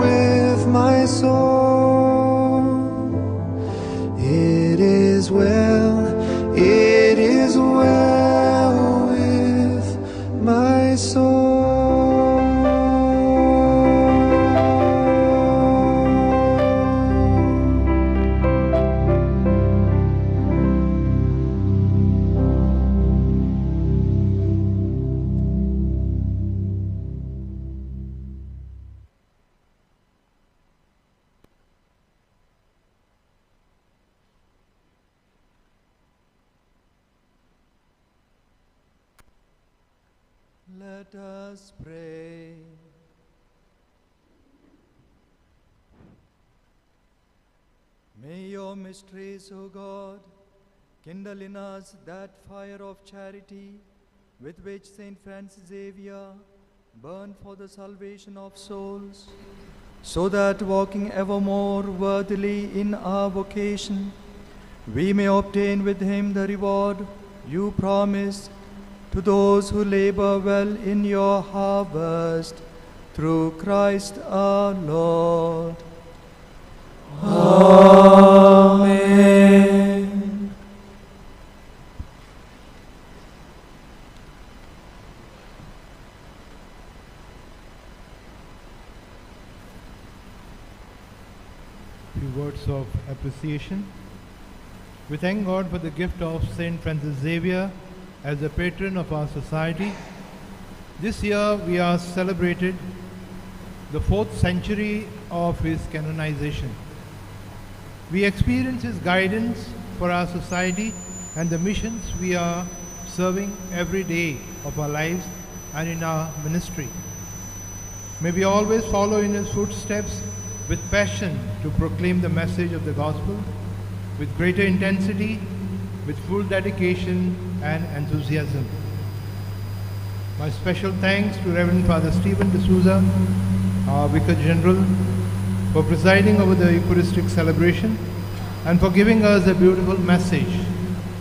with my soul. It is well with my soul. Let us pray. May your mysteries, O God, kindle in us that fire of charity with which Saint Francis Xavier burned for the salvation of souls, so that walking evermore worthily in our vocation, we may obtain with him the reward you promised to those who labor well in your harvest, through Christ our Lord. Amen. Few words of appreciation. We thank God for the gift of Saint Francis Xavier as the patron of our society. This year we are celebrated the 4th century of his canonization. We experience his guidance for our society and the missions we are serving every day of our lives and in our ministry. May we always follow in his footsteps with passion to proclaim the message of the gospel, with greater intensity, with full dedication and enthusiasm. My special thanks to Reverend Father Stephen D'Souza, our Vicar General, for presiding over the Eucharistic celebration and for giving us a beautiful message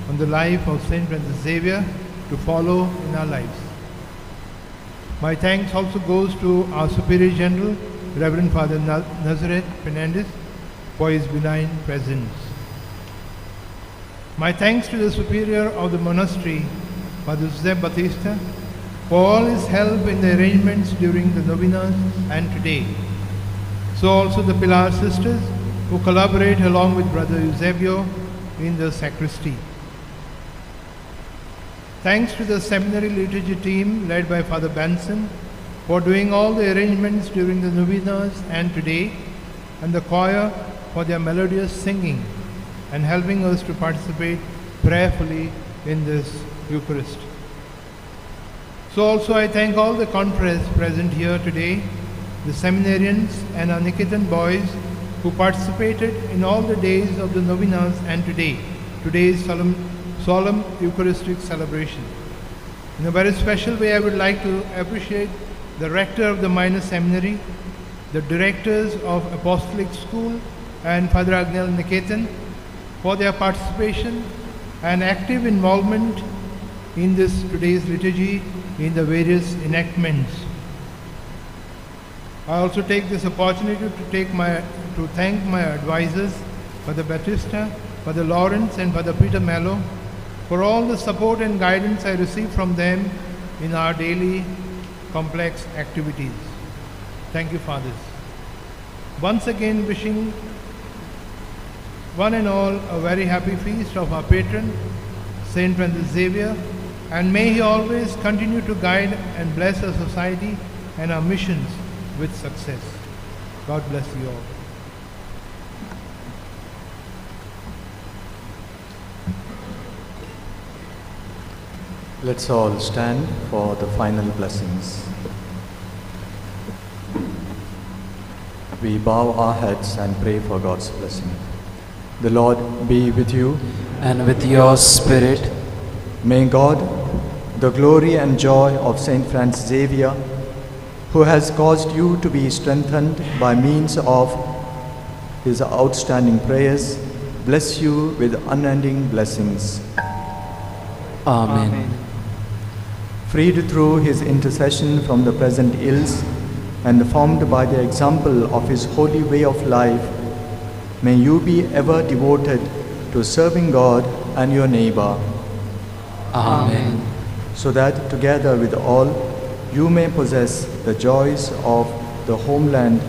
on the life of Saint Francis Xavier to follow in our lives. My thanks also goes to our Superior General, Reverend Father Nazareth Penandis, for his benign presence. My thanks to the superior of the monastery, Father Jose Batista, for all his help in the arrangements during the novenas and today. So also the Pilar sisters, who collaborate along with Brother Eusebio in the sacristy. Thanks to the seminary liturgy team led by Father Benson for doing all the arrangements during the novenas and today, and the choir for their melodious singing and helping us to participate prayerfully in this Eucharist. So also I thank all the confreres present here today, the seminarians and our Nikitan boys who participated in all the days of the novenas and today's solemn Eucharistic celebration. In a very special way, I would like to appreciate the rector of the minor seminary, the directors of Apostolic School and Father Agnel Niketan for their participation and active involvement in this today's liturgy in the various enactments. I also take this opportunity to thank my advisors, Father Batista, Father Lawrence and Father Peter Mello, for all the support and guidance I receive from them in our daily complex activities. Thank you, Fathers. Once again, wishing one and all a very happy feast of our patron, Saint Francis Xavier, and may he always continue to guide and bless our society and our missions with success. God bless you all. Let's all stand for the final blessings. We bow our heads and pray for God's blessing. The Lord be with you. And with your spirit. May God, the glory and joy of Saint Francis Xavier, who has caused you to be strengthened by means of his outstanding prayers, bless you with unending blessings. Amen. Freed through his intercession from the present ills and formed by the example of his holy way of life, may you be ever devoted to serving God and your neighbor. Amen. So that together with all, you may possess the joys of the homeland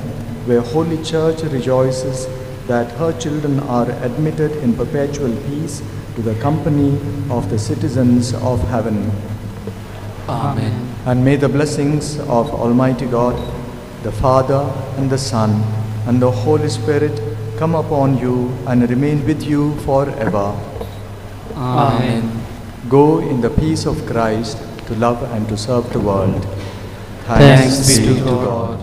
where Holy Church rejoices that her children are admitted in perpetual peace to the company of the citizens of heaven. Amen. And may the blessings of Almighty God, the Father and the Son and the Holy Spirit come upon you and remain with you forever. Amen. Go in the peace of Christ to love and to serve the world. Thanks be to God.